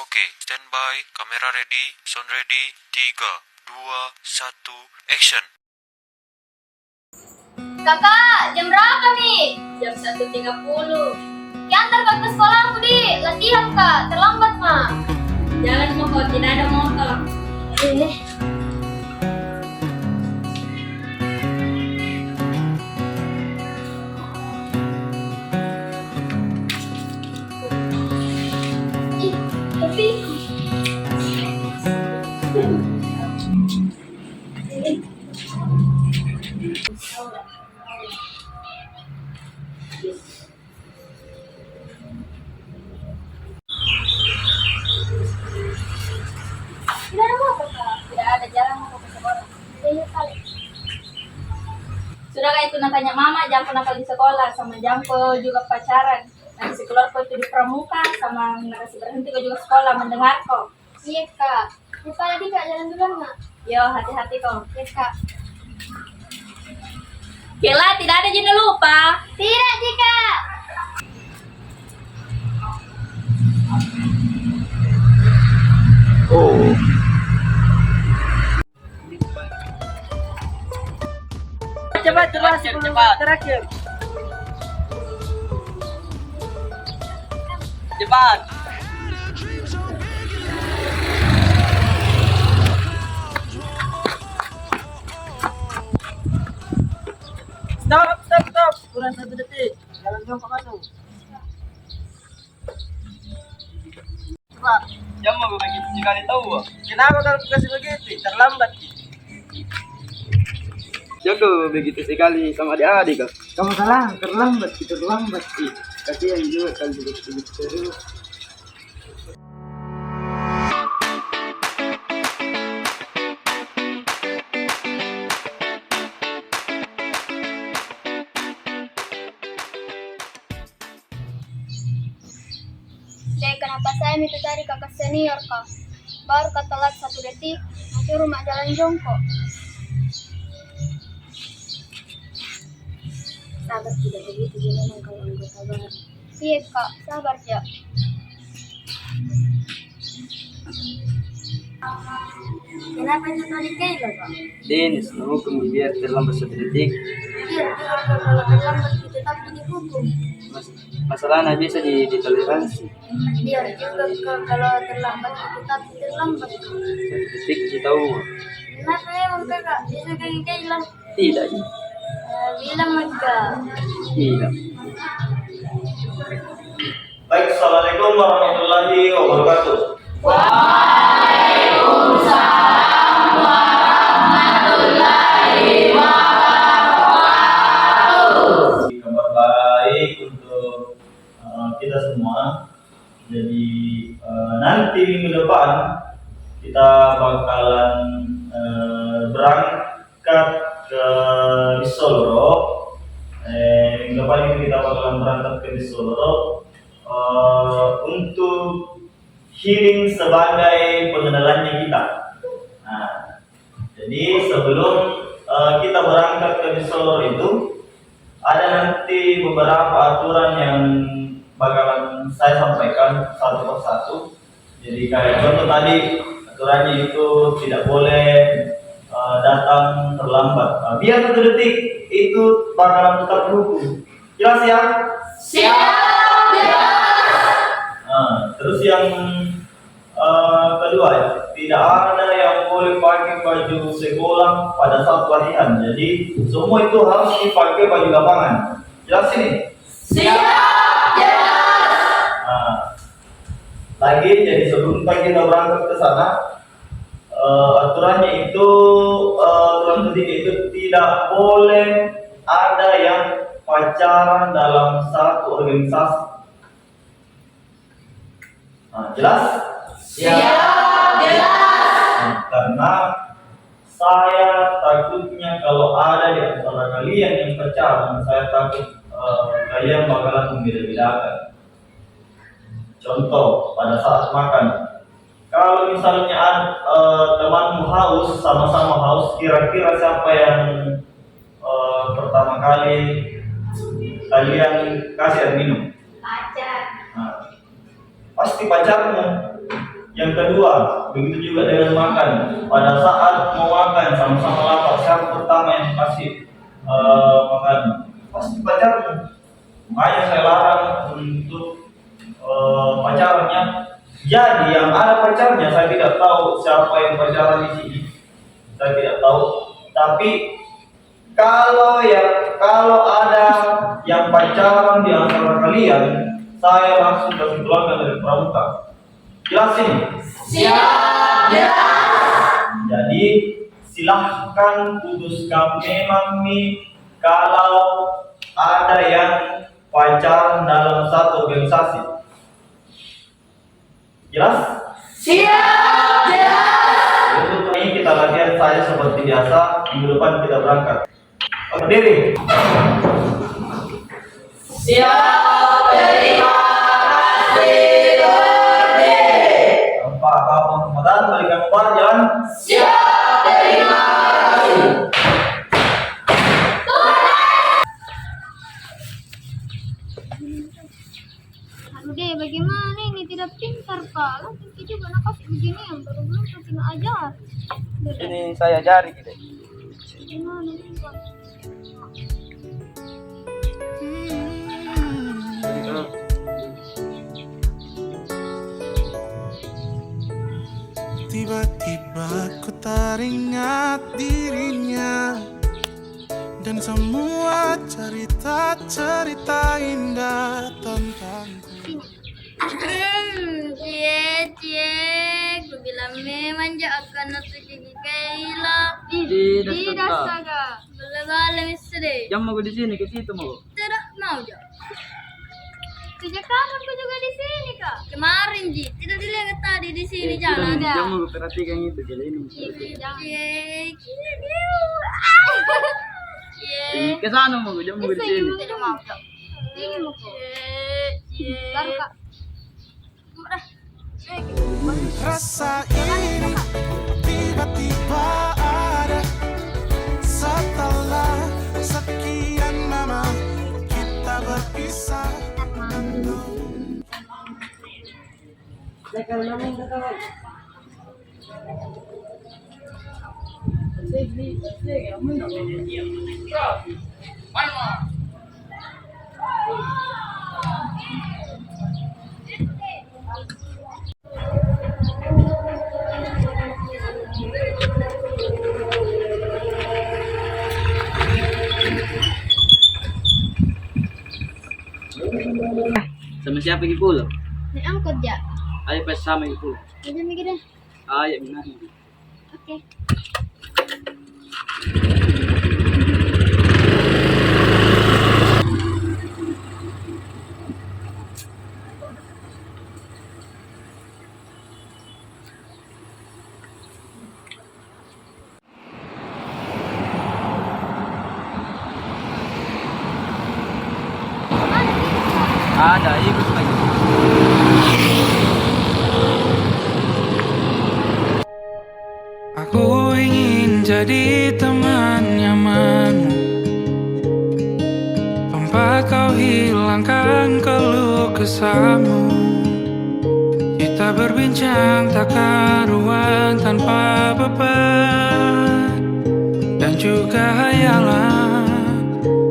Oke, standby, kamera ready, sound ready, 3, 2, 1, action. Kakak, jam berapa nih? Jam 1.30. Antar kak ke sekolah aku di latihan kak, terlambat mah. Jangan mau tidak ada motor. Tapi tidak ada motor kak, tidak ada jalan mau ke sekolah. Iya kali. Sudah kak itu tanya mama, jangan nakal di sekolah, sama jangan juga pacaran. Nanti keluar kau itu di pramuka, sama narasi berhenti kau juga sekolah mendengar kau. Iya kak, lupa lagi kak jalan dulu nggak? Yo hati-hati kau. Iya kak. Kela tidak ada jangan lupa. Tidak jika. Oh. Cepat, terakhir. Cepat. Stop. Kurang 1 detik. Jalan jongkok masuk. Cepat. Jam mau begitu sekali tahu. Kenapa kalau kasih begitu? Terlambat. Jodoh begitu sekali sama adik-adik kak. Kamu salah, terlambat. Kasihan juga kalau begitu terus. Dek, kenapa saya minta cari kakak senior kak? Baru kak telat 1 detik, nanti rumah jalan jongkok. Sabar tidak begitu gimana kalau anggota baru. Iya kak, sabar ya. Kenapa itu tadi Kayla kak? Dennis, menghukum biar terlambat 1 detik. Iya, kalau terlambat kita tapi dihukum. Masalahnya bisa ditoleransi. Biar juga kalau terlambat kita tapi terlambat. 1 detik kita tahu. Kenapa emang kakak bisa kayak Kayla? Tidak. Bilang aja. Tidak. Baik, assalamualaikum warahmatullahi wabarakatuh. Kabar baik untuk kita semua. Jadi nanti minggu depan kita bakalan berangkat ke Solo. Minggu depan itu kita bakalan berangkat ke Solo untuk healing sebagai pengenalannya kita. Nah, jadi sebelum kita berangkat ke Solo itu ada nanti beberapa aturan yang bakalan saya sampaikan satu persatu. Jadi kayak contoh tadi aturannya itu tidak boleh datang terlambat. Biar 1 detik itu bakalan tetap dihukum. Jelas ya? Siap. Terus yang kedua, tidak ada yang boleh pakai baju sekolah pada saat latihan. Jadi semua itu harus dipakai baju lapangan. Jelas ini? Siap. Lagi jadi sebelum kita berangkat ke sana, aturannya itu aturan ketiga itu tidak boleh ada yang pacaran dalam satu organisasi. Jelas? Siap. Karena saya takutnya kalau ada di antara kalian yang pacaran, saya takut kalian bakalan membeda-bedakan. Contoh pada saat makan, kalau misalnya temanmu haus, sama-sama haus, kira-kira siapa yang pertama kali kalian kasih air minum? Pacar. Pasti pacarmu. Yang kedua, begitu juga dengan makan. Pada saat mau makan sama-sama lapar, syarat pertama yang dikasih makan pasti pacarmu. Makanya saya larang untuk pacarannya. Jadi yang ada pacarnya, saya tidak tahu siapa yang pacaran di sini. Saya tidak tahu. Tapi kalau ada yang pacaran di antara kalian, saya langsung kasih keluarga dari pramuka. Jelas ini? Siap. Jadi silahkan putuskan memang nih kalau ada yang pacaran dalam satu organisasi. Jelas? Siap. Untuk ini kita latihan saja seperti biasa. Minggu depan kita berangkat. Berdiri. Siap. Terima kasih. Pak Muhammad, balikan keluar jalan. Siap. Terima kasih. Aduh deh, bagaimana ini tidak pintar Pak? Nanti juga nak kasih begini yang baru belum kena ajar. Ini saya ajari gitu. Gimana ini Pak? Tiba-tiba ku teringat dirinya dan semua cerita-cerita indah tentangku. Cie, ku bilang memang akan nasi gigi Kaila. Tidak astaga. Bala-bala misre. Jam mau di sini, ke situ mau. Tidak mau Jo. Sejak kapan ku juga di sini Kak? Kemarin Ji, tidak dilihat tadi di sini jalan ada. Jam mau perhatikan itu jadi ini. Ke sana mau, jam mau di sini. Tidak mau Jo. Ini mau kok. Baru Kak. Rasa ini tiba-tiba ada setelah sekian lama kita berpisah. Sama siapa pergi pulang? Naik angkot Ja. Ayo pas sama pergi pulang. Aja mikir deh. Ayo benar. Oke. Ada, ikut lagi. Aku ingin jadi teman nyamanmu, tempat kau hilangkan keluh kesahmu. Kita berbincang tak karuan tanpa beban, dan juga hayalan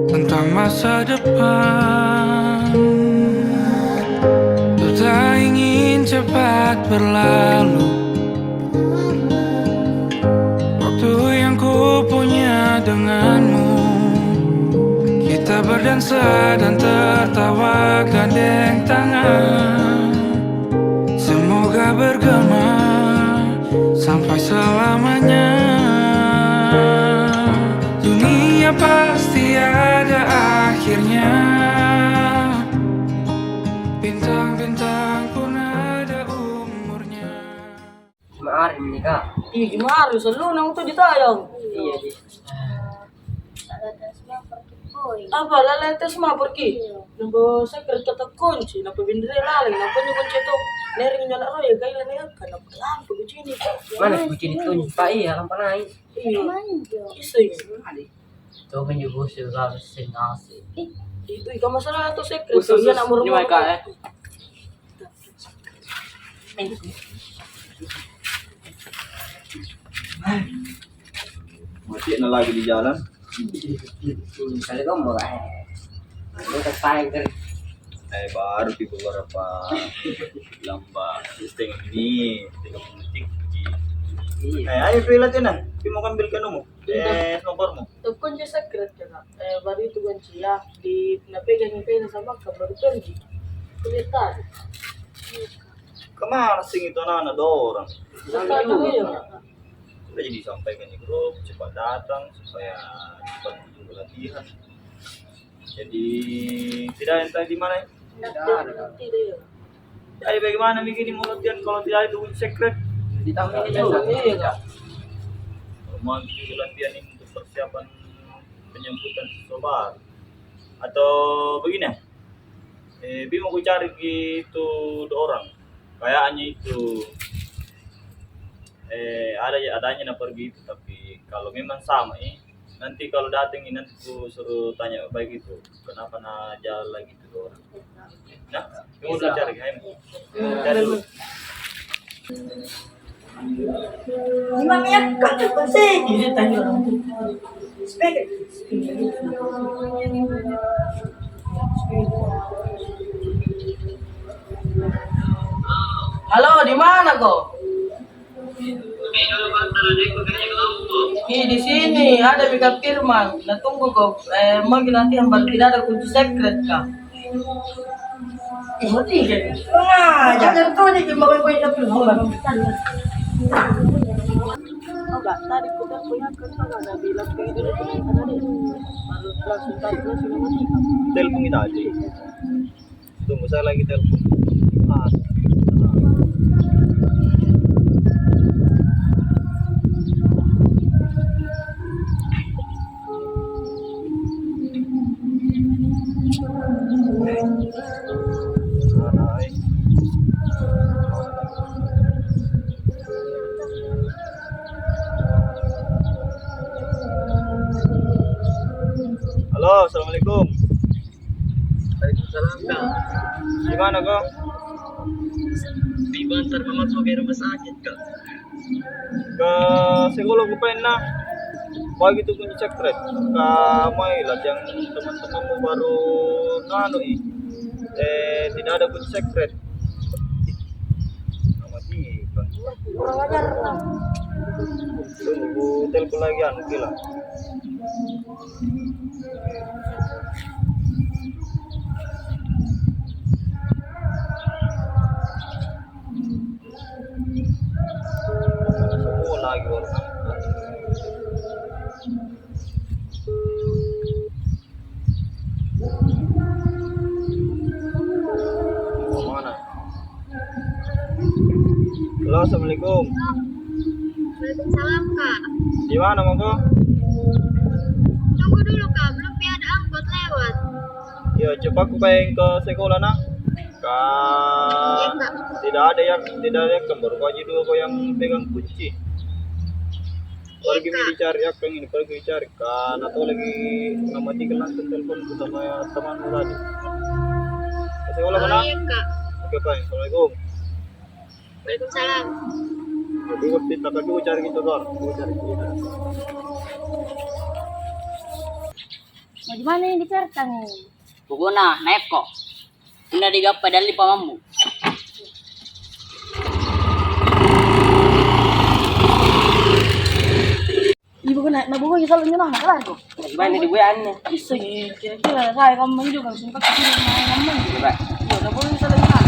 tentang masa depan. Ku tak ingin cepat berlalu waktu yang ku punya denganmu. Kita berdansa dan tertawa gandeng tangan. Semoga bergema sampai selamanya. Dunia pasti ada akhirnya. Bintang-bintang pun ada umurnya. Hari ini Kak. Ih, gimana? Selalu nang tuh ditayang. Iya, Di. Apa lalai tes mah pergi? Nunggu sekret tetap kunci, napa bindre lalai, napa kunci itu nering nyala roya gaya nih kan, napa lampu begini. Mana kunci itu? Pak iya, lampu naik. Iya, iseng. Coba nyubuh sih harus senasi. Itu ikan masalah atau sekret? Khusus Dia nak ini mereka Mati na lagi di jalan. Kali kamu lu terpakai Baru di beberapa lamba setengah ini 30 detik. Ayo pilih aja nah. Mau ambil kanumu. Nomormu. Tuh kunci secret kan. Baru itu kunci ya di napegang sama baru pergi. Kelihatan. Kemana sih itu anak-anak orang? Sudah ya. Udah jadi sampaikan di grup, cepat datang supaya cepat latihan. Jadi tidak entah di mana. Tidak ya. Jadi bagaimana begini mau latihan kalau tidak ada kunci secret? ditambah Iya kak. Mau ambil latihan ini untuk persiapan penyambutan siswa baru atau begini? Bi mau ku cari gitu 2 orang. Kayaknya itu adanya nak pergi itu, tapi kalau memang sama nanti kalau datang ini nanti ku suruh tanya baik itu kenapa nak jalan lagi itu 2 orang. Nah, kamu udah cari cari dulu. Gimana ya kak? Pasti jadi tanya orang tuh. Halo, di mana kok? Di sini ada Bika Firman. Nah tunggu kok. Mau latihan baru tidak ada kunci secret kak. Mati kan? Jangan tahu nih gimana kau yang Firman. Enggak, tadi kita punya kertas ada bilang kayak gitu tadi. Baru langsung tadi sudah mati. Telepon kita aja. Tunggu saya lagi telepon. Halo, assalamualaikum. Waalaikumsalam kak. Gimana kok? Di Bantar masuk ke rumah sakit kak. Ke sekolah ku pengen nah. Bagi itu kunci secret. Ke Mailat yang teman-temanmu baru nganu tidak ada kunci secret. Nama tiga. Kurang ajar. Tunggu telepon lagi anu gila. Semua lagi baru sampai. Mau mana? Halo, assalamualaikum. Waalaikumsalam kak. Di mana monggo? Tunggu dulu kak, belum ada angkot lewat. Ya coba aku pengen ke sekolah nak. Iya kak. Tidak ada yang baru aja dulu kau yang pegang kunci. Pergi dicari akang ini, pergi dicari kan atau lagi ngamati langsung telepon sama temanmu tadi. Ke sekolah mana? Iya kak. Oke pak, assalamualaikum. Waalaikumsalam. Jadi waktu itu aku cari gitu dor, aku cari gitu. Mau di mana ini dicerita nih? Pokoknya naik kok. Anda digap padali pamamu. Ibu kena, nah buku selalu nyerah lah kok. Gimana di bulan? Bisa kira-kira saya kamu juga sempat kesini main kamu. Coba. Ya, nah buku selalu nyerah.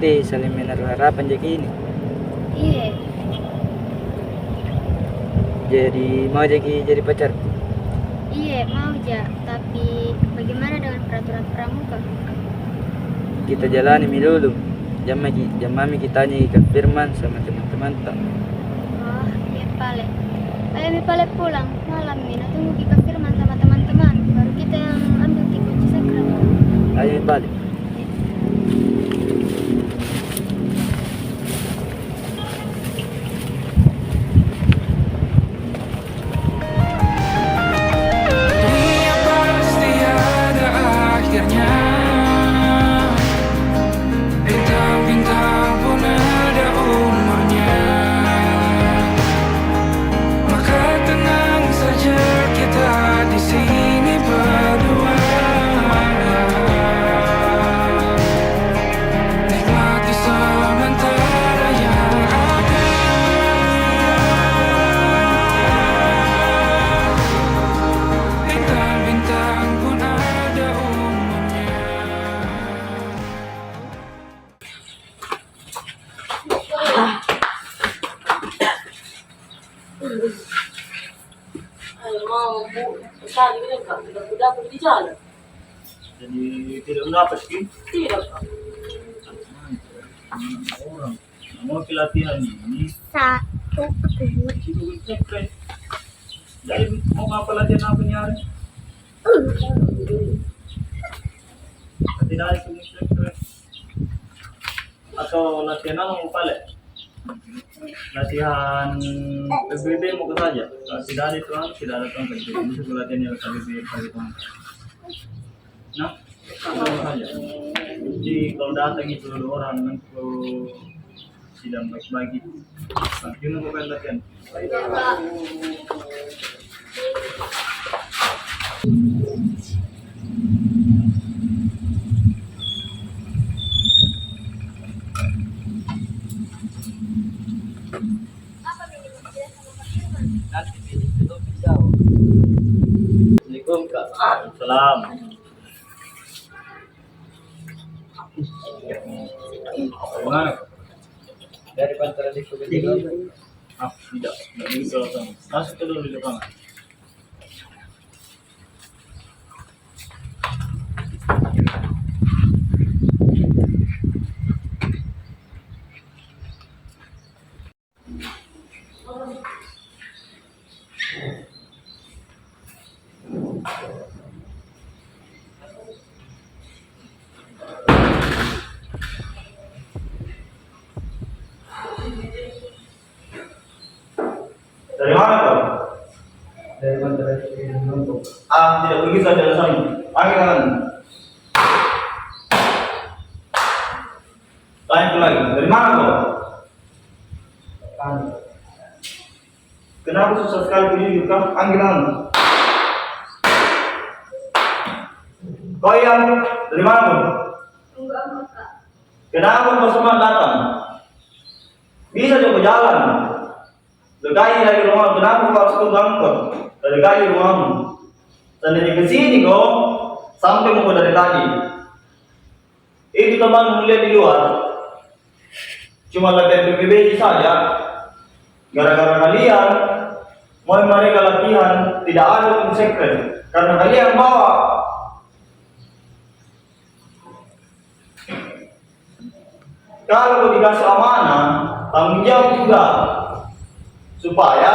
berarti saling menaruh harapan jadi ini. Iya. Jadi mau jadi pacar. Iya, mau ja. Tapi bagaimana dengan peraturan pramuka? Kita jalani dulu. Jam mami kita nyanyi ke Firman sama teman-teman tak. Oh, iya pale. Ayo mi pale pulang malam ini. Nah, tunggu kita Firman sama teman-teman. Baru kita yang ambil kunci sakral. Ayo balik. Dunia pasti ada akhirnya. Bintang-bintang pun ada umurnya. Maka tenang saja kita di sini berdua. Nikmati sementara yang ada. Bintang-bintang pun ada umurnya. Ayo mau bu, tadi kan kak, udah aku di jalan. Jadi tidak mendapat sih. Tidak kak. Orang mau ke latihan ini. Satu, dua, Itu cek. Jadi mau apa latihan apa nyari? Tidak itu cek. Atau latihan apa mau pale? Latihan PBB mau ke saja. Tidak ada tuan, tidak ada tuan PBB. Bisa latihan yang PBB pagi tuan. Nah, sama saja. Jadi kalau datang itu dua orang nanti sidang bagi-bagi. Nah, gimana mau pengen latihan? Nanti itu jauh. Assalamualaikum kak. Salam. Bagaimana? Dari pantai di Kubu Ah, tidak di belakang. Masuk dulu di depan. Dari mana kau? dari pantai di Kubu. Ah, tidak begitu saja alasannya. Panggil tangan. Tanya lagi. Dari mana kau? Kenapa susah sekali berdiri? Kamu panggil tangan. Kau yang dari mana kau? enggak kak. Kenapa kau semua datang? Bisa coba jalan. Dekai dari rumah, kenapa kau harus berangkat? Dari kali rumahmu. Dan dari ke sini kau sampai mau dari tadi. Itu teman melihat di luar. Cuma latihan PBB saja. Gara-gara kalian mau mereka latihan tidak ada pun sekret. Karena kalian bawa. Kalau kau dikasih amanah, tanggung jawab juga. Supaya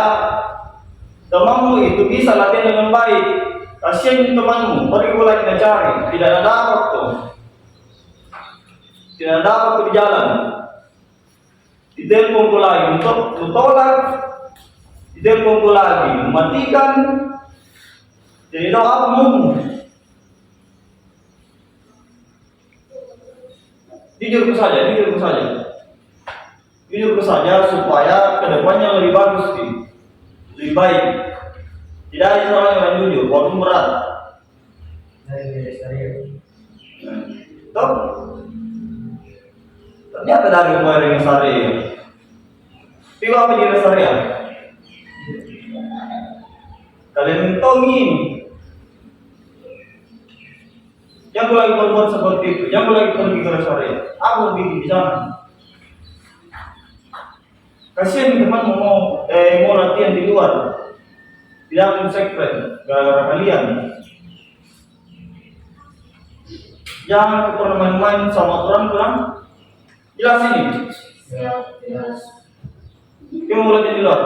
temanmu itu bisa latihan dengan baik. Kasihan temanmu, pergi lagi mencari, tidak ada dapat tuh. Tidak ada dapat di jalan. Ditelepon lagi untuk tolak, ditelepon lagi mematikan. Jadi tahu apa mau? Jujur saja supaya kedepannya lebih bagus sih, lebih baik. Tidak ada orang yang jujur, walaupun berat. Tahu? Ternyata dari kemarin yang sari. Tapi apa di sari ya? Kalian mentongin. Jangan lagi berbuat seperti itu. Jangan lagi pergi ke rest area. Aku bikin di sana. Kasihan teman mau latihan di luar. Tidak akan sekret gara-gara kalian. Jangan pernah main-main sama orang kurang. Jelas ini. Siap, jelas. Kita mau latihan di luar.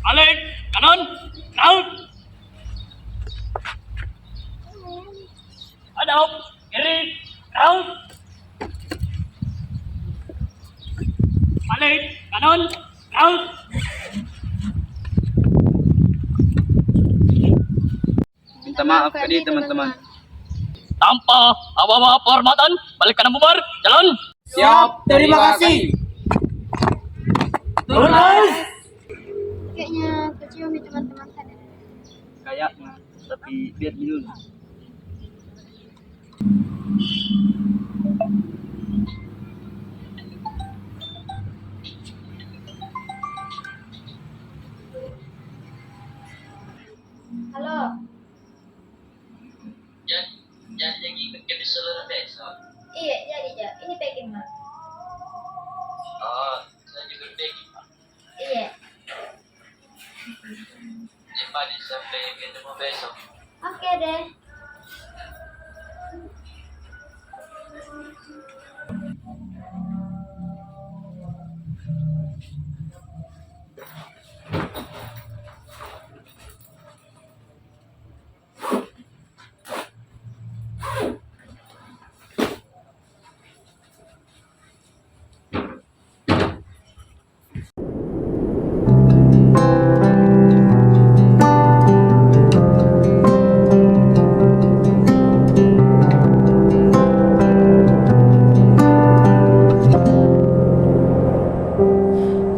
Balik, kanan, out. Hadap, kiri, out. Balik, kanan, out. Minta maaf tadi teman-teman. Tanpa apa-apa penghormatan, balik kanan bubar, jalan. Siap, terima kasih. Kayaknya kecium nih teman-teman sana. Kayaknya, tapi biar dulu. Halo. Jangan ikut ke seluruh desa. Iya, jadi ya. Ini packing, Mak. Oh, saya juga pergi. Iya. Jadi sampai ketemu besok. Oke deh.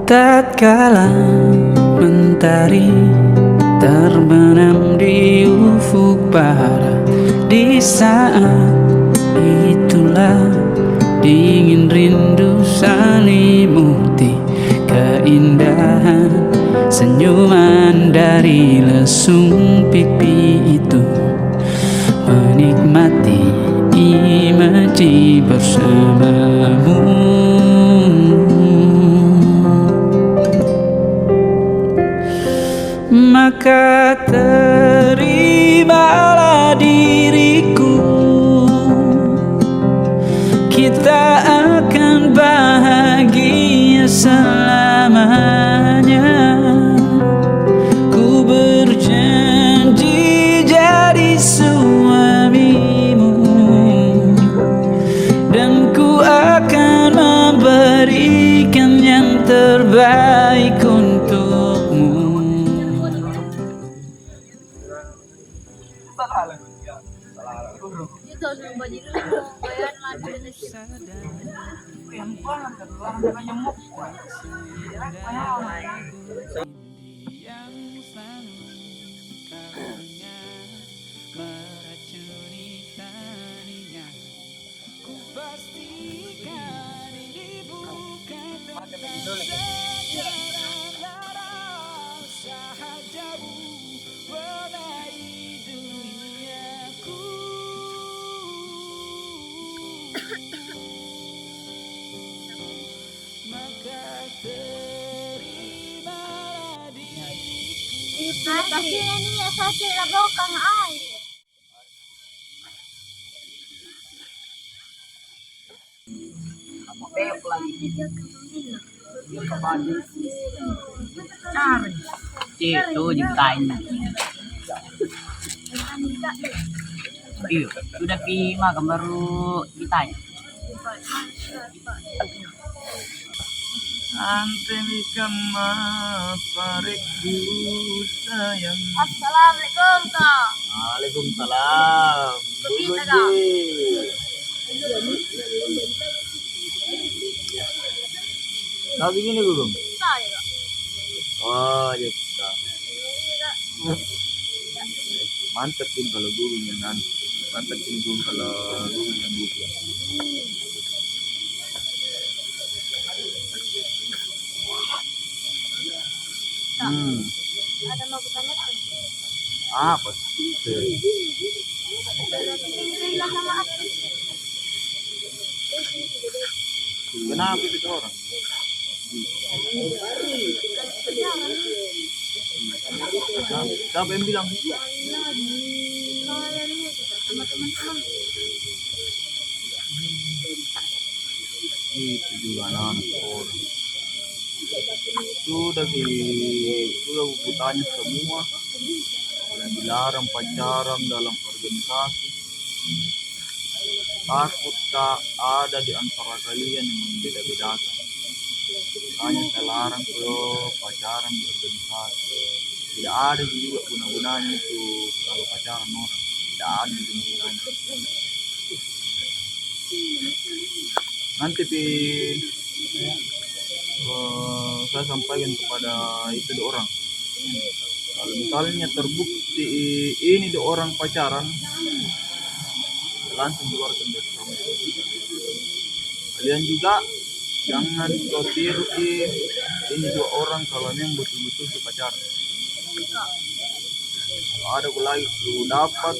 Tatkala mentari terbenam di ufuk barat, di saat itulah dingin rindu selimuti keindahan senyuman dari lesung pipi itu, menikmati imaji bersamamu. Maka terimalah diriku, kita akan bahagia selamanya. Ku berjanji jadi suamimu, dan ku akan memberikan yang terbaik untukmu. Kasi ini ya sakit lah belakang air. Itu ditanya. Iyo, sudah pima kan baru ditanya. Antemikan mafarikku sayang. Assalamualaikum kak. Waalaikumsalam. Bisa, Kak? Kau begini Gugum? Saya kak. Oh, gitu. Iya kak. Mantap pun kalau guru yang mantap pun guru kalau guru yang gitu. Ada mau bertanya kan? Apa? Kenapa itu orang? Siapa yang bilang? Itu juga anak orang. Sudah aku tanya semua. Yang dilarang pacaran dalam organisasi. Takutkah ada di antara kalian yang membeda-bedakan? Hanya saya larang kalau pacaran di organisasi. Tidak ada juga guna-gunanya itu kalau pacaran orang. Tidak ada guna-gunanya. Nanti saya sampaikan kepada itu dua orang. Kalau misalnya terbukti ini dua orang pacaran, langsung keluarkan dari kamu. Kalian juga jangan kau tiru ini dua orang kalau memang betul-betul itu pacaran. Kalau ada lagi lu dapat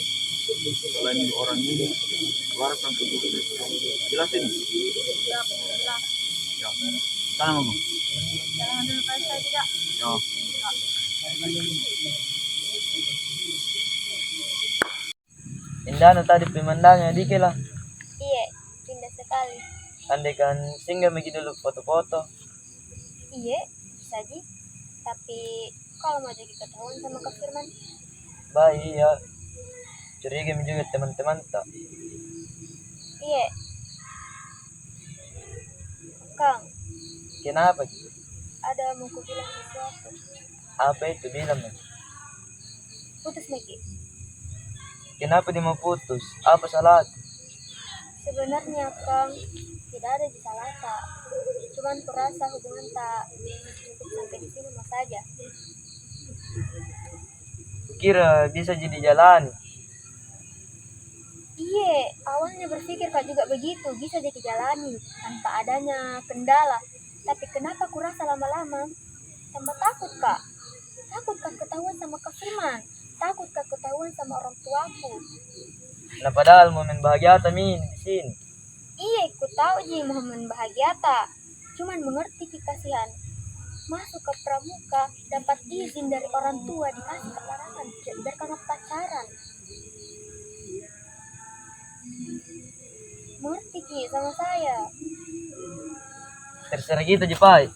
selain dua orang ini, keluarkan keluar dari kamu. Jelas ini? Ya. Sana mau. Jangan dulu saya tidak. Ya. Indah tadi pemandangannya dikit lah. Iya, indah sekali. Andai kan singgah pergi dulu foto-foto. Iya, bisa sih. Tapi kalau mau jadi ketahuan sama Kak Firman, Baik ya. Curiga juga teman-teman tak. iya. Kang, Kenapa? ada mau ku bilang sesuatu. Apa itu bilang? Putus Meki. Kenapa dia mau putus? Apa salah? Sebenarnya Kang, tidak ada di salah tak. Cuman kurasa hubungan tak untuk sampai di sini mas saja. Kira bisa jadi jalan. Iya, awalnya berpikir Kak juga begitu, bisa jadi jalani tanpa adanya kendala. Tapi kenapa kurasa lama-lama tambah takut Kak? Takut Kak ketahuan sama Kak Firman, takut Kak ketahuan sama orang tuaku. Nah padahal momen bahagia kami di sini. Iya, ku tahu ji momen bahagia tak. Cuman mengerti kasihan. Masuk ke pramuka, dapat izin dari orang tua, dikasih larangan biar kamu pacaran. Mengerti Ki sama saya. Terserah kita Jepai.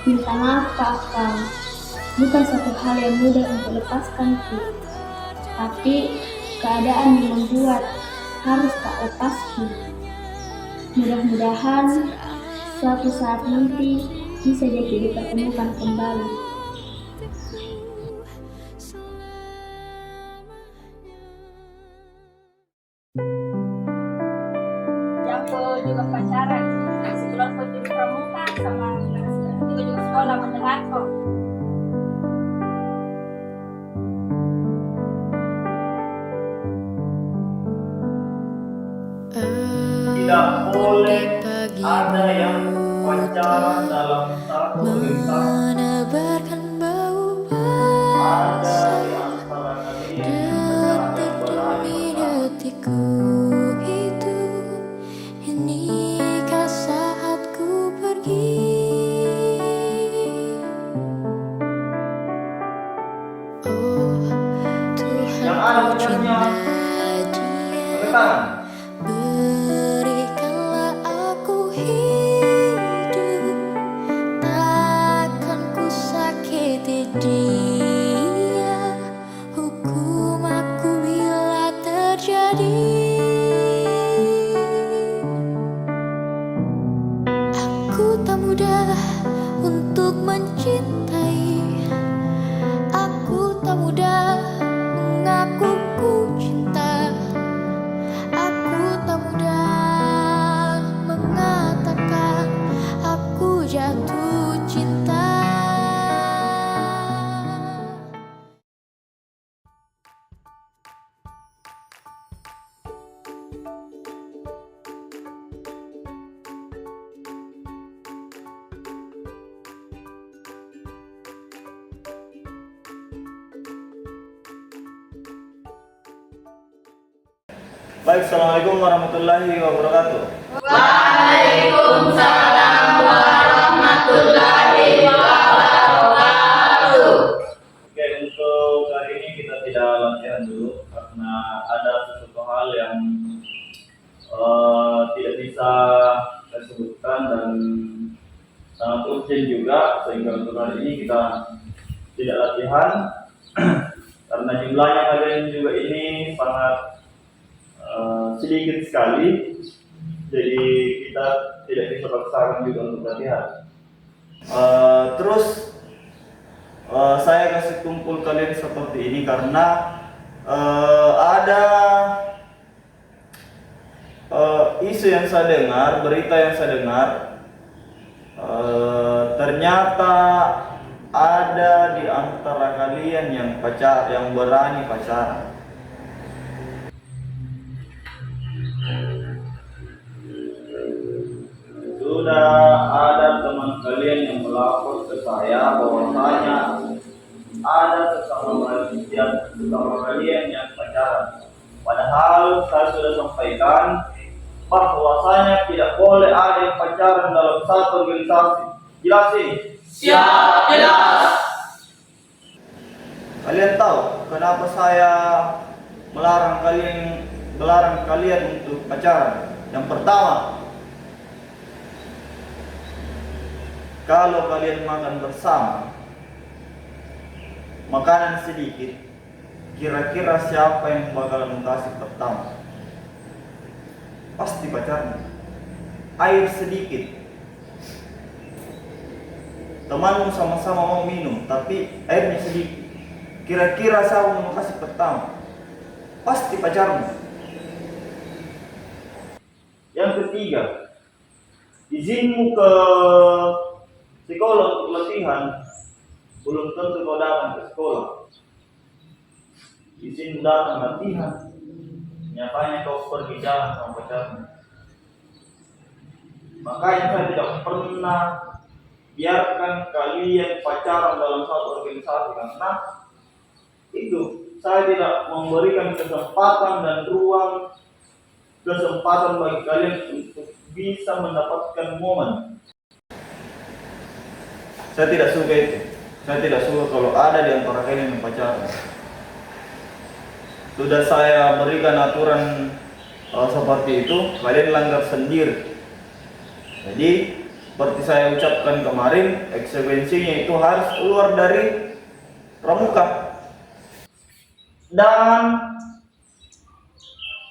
Minta maaf ke Akang. Bukan satu hal yang mudah untuk lepaskan Ki. Tapi keadaan yang membuat harus tak lepas Ki. Mudah-mudahan suatu saat nanti bisa jadi dipertemukan kembali. Yang juga pacaran, sekolah di pramuka sama juga sekolah mendengarku. Tidak boleh ada yang pacaran dalam satu organisasi. Ada di antara kalian yang pacaran yang ada punyanya penekanan. Berikanlah aku hidup, tak Aku tak mudah untuk mencintai. Aku tak mudah mengaku ku cinta. Aku tak mudah mengatakan aku jatuh cinta. Baik, Assalamualaikum warahmatullahi wabarakatuh. Oke, untuk kali ini kita tidak latihan dulu karena ada sesuatu hal yang tidak bisa saya sebutkan dan sangat urgent juga, sehingga untuk hari ini kita tidak latihan karena jumlahnya kalian juga ini sangat sedikit sekali, jadi kita tidak bisa paksakan juga untuk latihan. Terus saya kasih kumpul kalian seperti ini karena ada isu yang saya dengar, berita yang saya dengar, ternyata ada di antara kalian yang berani pacaran. Sudah ada teman kalian yang melapor ke saya bahwasanya ada sesama kalian yang pacaran. Padahal saya sudah sampaikan bahwasanya tidak boleh ada yang pacaran dalam satu organisasi. Jelas sih? Siap, jelas. Kalian tahu kenapa saya melarang kalian untuk pacaran? Yang pertama, kalau kalian makan bersama, makanan sedikit, kira-kira siapa yang bakalan kasih pertama? Pasti pacarnya. Air sedikit, temanmu sama-sama mau minum, tapi airnya sedikit, kira-kira siapa yang mau kasih pertama? Pasti pacarmu. Yang ketiga, izinmu ke psikolog untuk latihan belum tentu kau datang ke sekolah. Izin datang latihan, nyatanya kau pergi jalan sama pacarmu. Makanya saya tidak pernah biarkan kalian pacaran dalam satu organisasi, karena itu saya tidak memberikan kesempatan dan kesempatan bagi kalian untuk bisa mendapatkan momen. Saya tidak suka itu. Saya tidak suka kalau ada di antara kalian yang pacaran. Sudah saya berikan aturan seperti itu, kalian langgar sendiri. Jadi seperti saya ucapkan kemarin, konsekuensinya itu harus keluar dari pramuka. Dan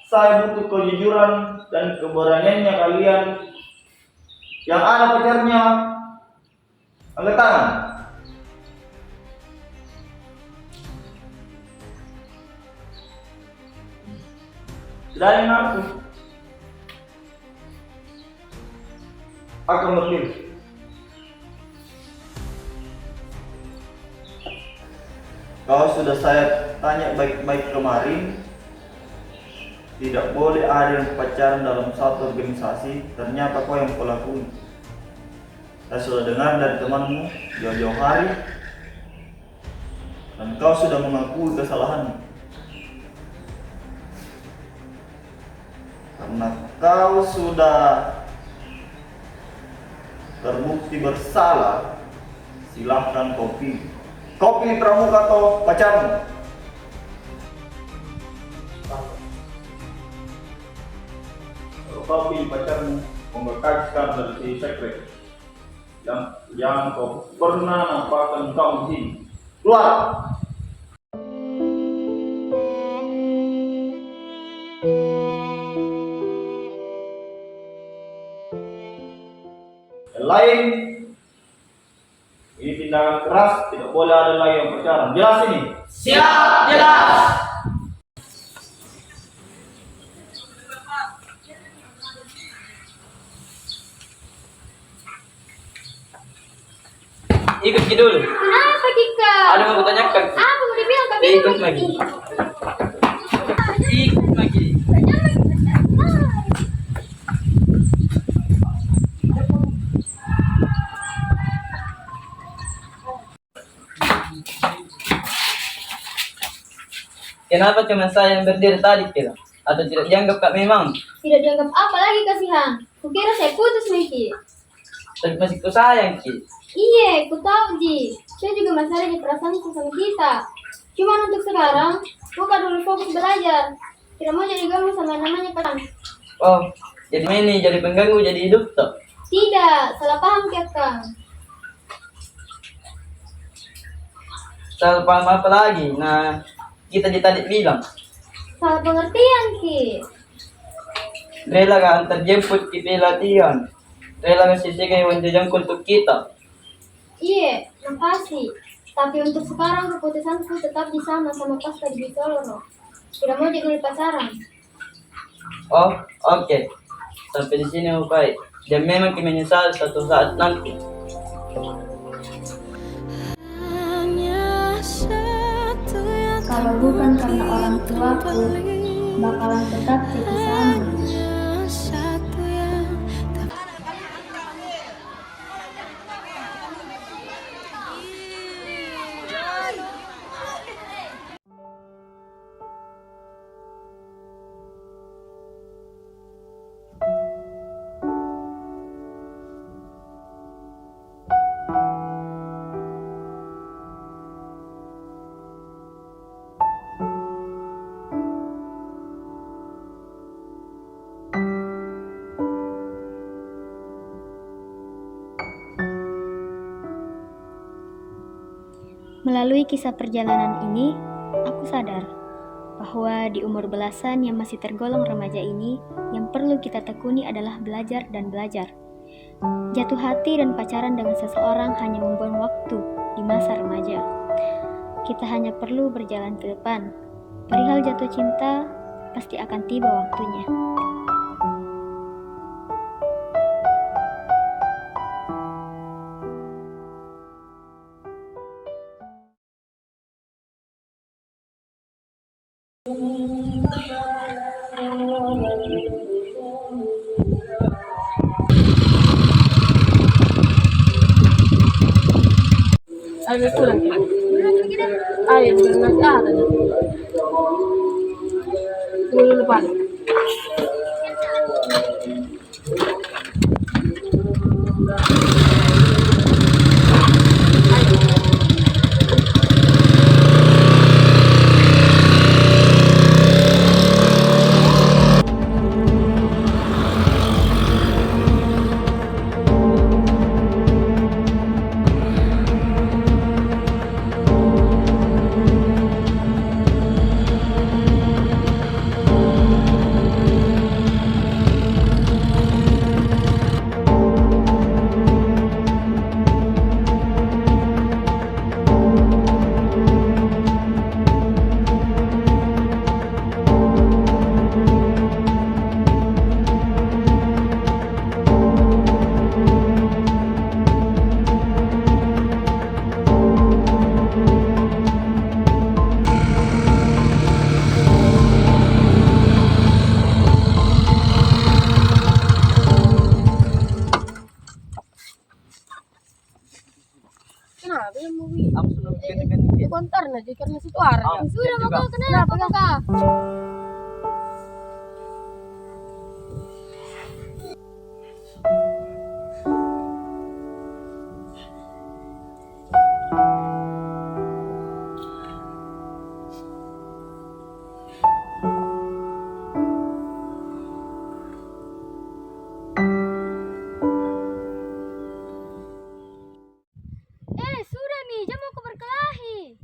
saya butuh kejujuran dan keberaniannya kalian yang ada pacarnya. Angkat tangan. Sudah ada yang ngaku? Akan berdiri. Kalau sudah saya tanya baik-baik kemarin, tidak boleh ada yang pacaran dalam satu organisasi. Ternyata kau yang pelaku. Saya sudah dengar dari temanmu jauh-jauh hari, dan kau sudah mengakui kesalahanmu. Karena kau sudah terbukti bersalah, silahkan kau pilih. Kau pilih pramuka atau pacarmu? Kalau kau pilih pacarmu, membekaskan dari si sekret yang kau pernah nampakkan kau di sini. Keluar! Yang lain, ini tindakan keras, tidak boleh ada lagi yang pacaran. Jelas ini? Siap, jelas. Ikut Ki dulu. Kenapa Kika? Ada yang mau kutanyakan. Apa mau dibilang kami? Ikut lagi. Ikut lagi. Kenapa cuma saya yang berdiri tadi kira? Atau tidak dianggap Kak memang? Tidak dianggap apa lagi kasihan. Kukira saya putus Miki. Tapi masih ku sayang Ki. Iya, ku tahu Ji. Saya juga masalah di perasaanku sama kita. Cuma untuk sekarang, bukan dulu fokus belajar. Tidak mau jadi ganggu sama yang namanya perang. Oh, jadi ini jadi pengganggu jadi hidup toh? Tidak, salah paham Kak. Salah paham apa lagi? Nah, kita tadi bilang Salah pengertian Ki. rela ka antar jemput Ki pelatihan. Rela ka sisigai wanita jangkul untuk kita. Iya, makasih. Tapi untuk sekarang keputusanku tetap di sama pasca di Bicoloro. Tidak mau jadi pacaran. Oh, oke. Sampai di sini baik. Dan memang Ki menyesal suatu saat nanti. Kalau bukan karena orang tuaku, bakalan tetap jadi sama. Melalui kisah perjalanan ini, aku sadar bahwa di umur belasan yang masih tergolong remaja ini, yang perlu kita tekuni adalah belajar dan belajar. Jatuh hati dan pacaran dengan seseorang hanya membuang waktu di masa remaja. Kita hanya perlu berjalan ke depan. Perihal jatuh cinta, pasti akan tiba waktunya. Agak kurang. Ayo, masih ada. Tunggu depan. Kenapa yang mau Aku sudah ganti-ganti. kontar aja karena situ arah. Sudah mau kau kenapa Kak? Sudah nih, jam mau ke berkelahi.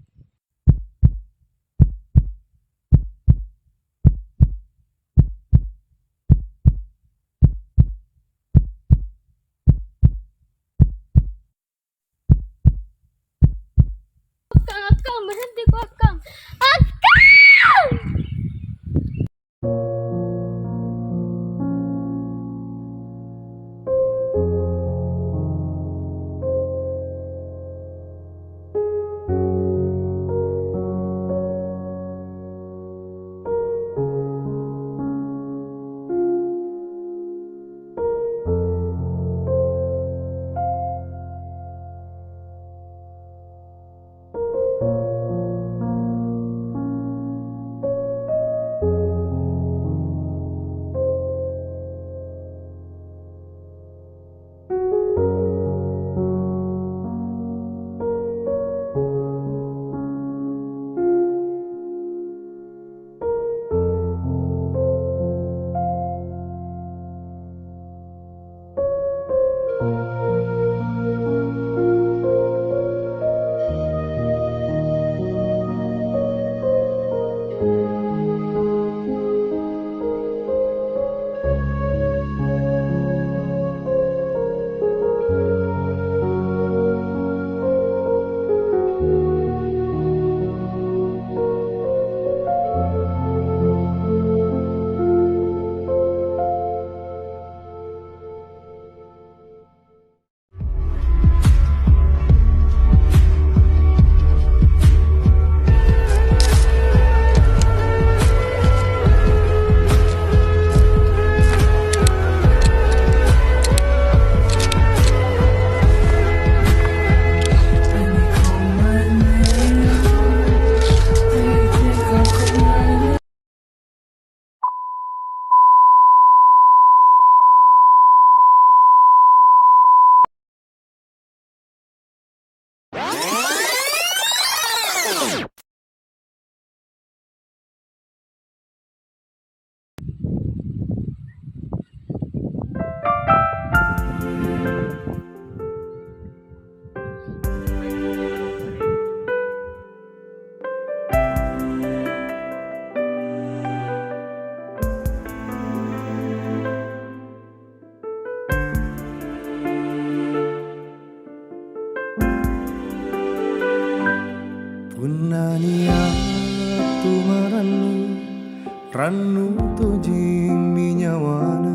rannu tojing minyawana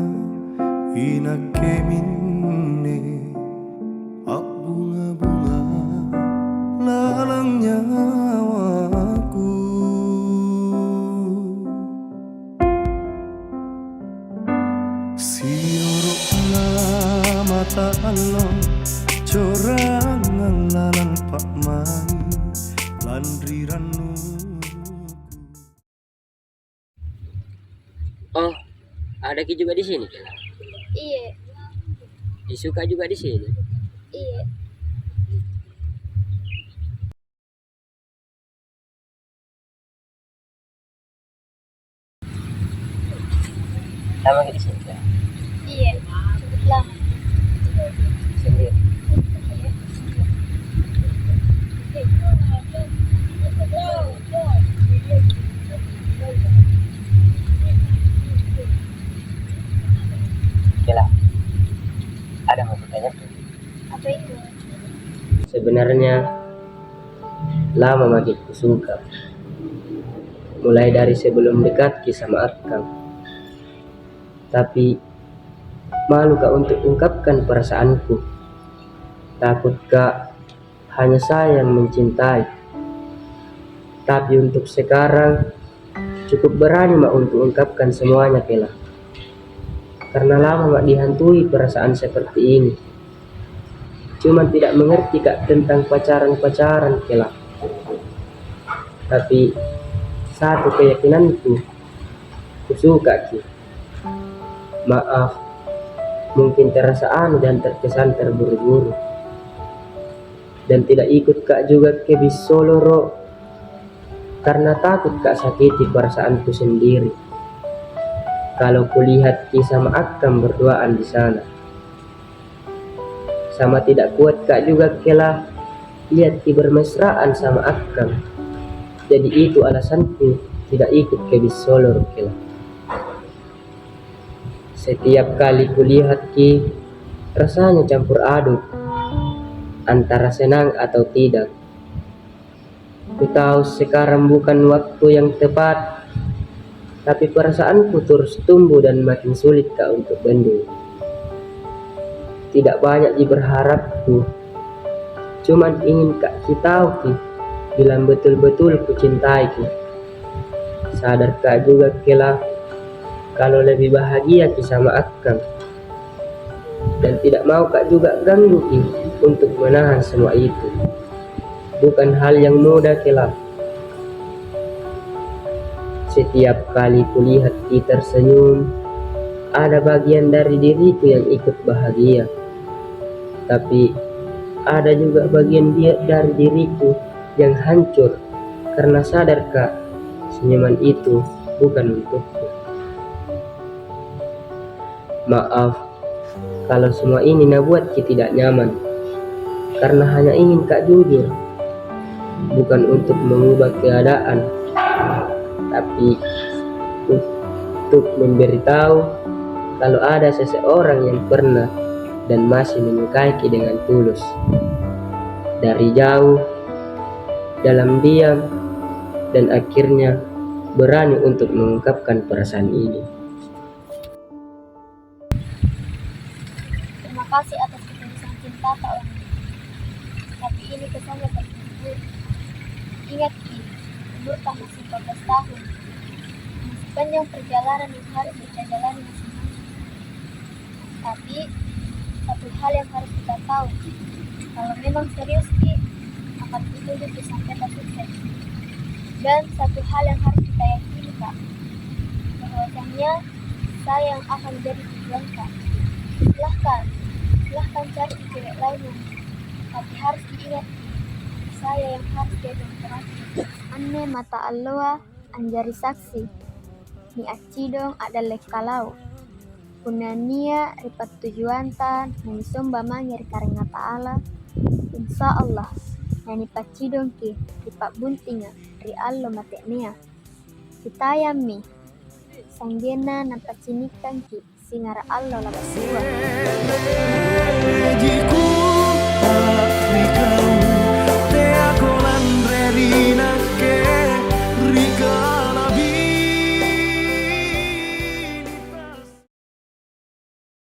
inake minne bunga-bunga lalang nyawaku sioro mata Allah corangan lalang pak mai landri rannu. Oh, ada Ki juga di sini, Kela? Iya. Disuka juga di sini? Iya. Lama di sini, Kela? Iya, cukup lama. Sendiri? Kela, ada mau bertanya tuh. Apa itu? Sebenarnya lama makin suka. Mulai dari sebelum dekat Ki sama Akang. Tapi malu Kak untuk ungkapkan perasaanku. Takut Kak hanya saya yang mencintai. Tapi untuk sekarang cukup berani Mak untuk ungkapkan semuanya, Kela. Karena lama Mak dihantui perasaan seperti ini. Cuman tidak mengerti Kak tentang pacaran-pacaran, Kela. Tapi satu keyakinanku, ku suka Ki. Maaf, mungkin terasa aneh dan terkesan terburu-buru. Dan tidak ikut Kak juga ke bis Solo Ro. Karena takut Kak sakiti perasaanku sendiri. Kalau kulihat Ki sama Akam berduaan di sana. Sama tidak kuat Kak juga Kela lihat Ki bermesraan sama Akam. Jadi itu alasanku tidak ikut ke bis Solo Ro, Kela. Setiap kali kulihat Ki, rasanya campur aduk antara senang atau tidak. Ku tahu sekarang bukan waktu yang tepat, tapi perasaanku terus tumbuh dan makin sulit Kak untuk bendung. Tidak banyak berharapku, cuman ingin Kak Ki tahu Ki, bilang betul-betul ku cintai Ki. Sadar Kak juga Kela, kalau lebih bahagia Ki sama Akang. Dan tidak mau Kak juga ganggu Ki untuk menahan semua itu. Bukan hal yang mudah Kela. Setiap kali kulihat Ki tersenyum, ada bagian dari diriku yang ikut bahagia. Tapi ada juga bagian dari diriku yang hancur karena sadar Kak, senyuman itu bukan untukku. Maaf kalau semua ini nabuat Ki tidak nyaman, karena hanya ingin Kak jujur, bukan untuk mengubah keadaan, tapi untuk memberitahu kalau ada seseorang yang pernah dan masih menyukai Ki dengan tulus. Dari jauh, dalam diam, dan akhirnya berani untuk mengungkapkan perasaan ini. Terima kasih atas ketulusan cinta tak orang. Tapi ini kesannya terburu-buru. Ingat Ki, umur tak masih 14 tahun. Masih panjang perjalanan yang harus kita jalani masing-masing. Tapi satu hal yang harus kita tahu, kalau memang serius Ki, akan dituju sampai tak sukses. Dan satu hal yang harus kita yakini Kak, bahwasanya saya yang akan menjadi tujuan Kak. Silahkan cari cewek lainnya, tapi harus diingat saya yang harus jadi yang terakhir. Anne mata alloa anjari saksi, ni acidong ada lekalau. Punania ripat tujuan nani somba mangir karena ta'ala. Insya Allah nani pacidong ki ripat buntinga ri allo mateknea. Kita yami sanggena napacinikan ki singara allo labasua.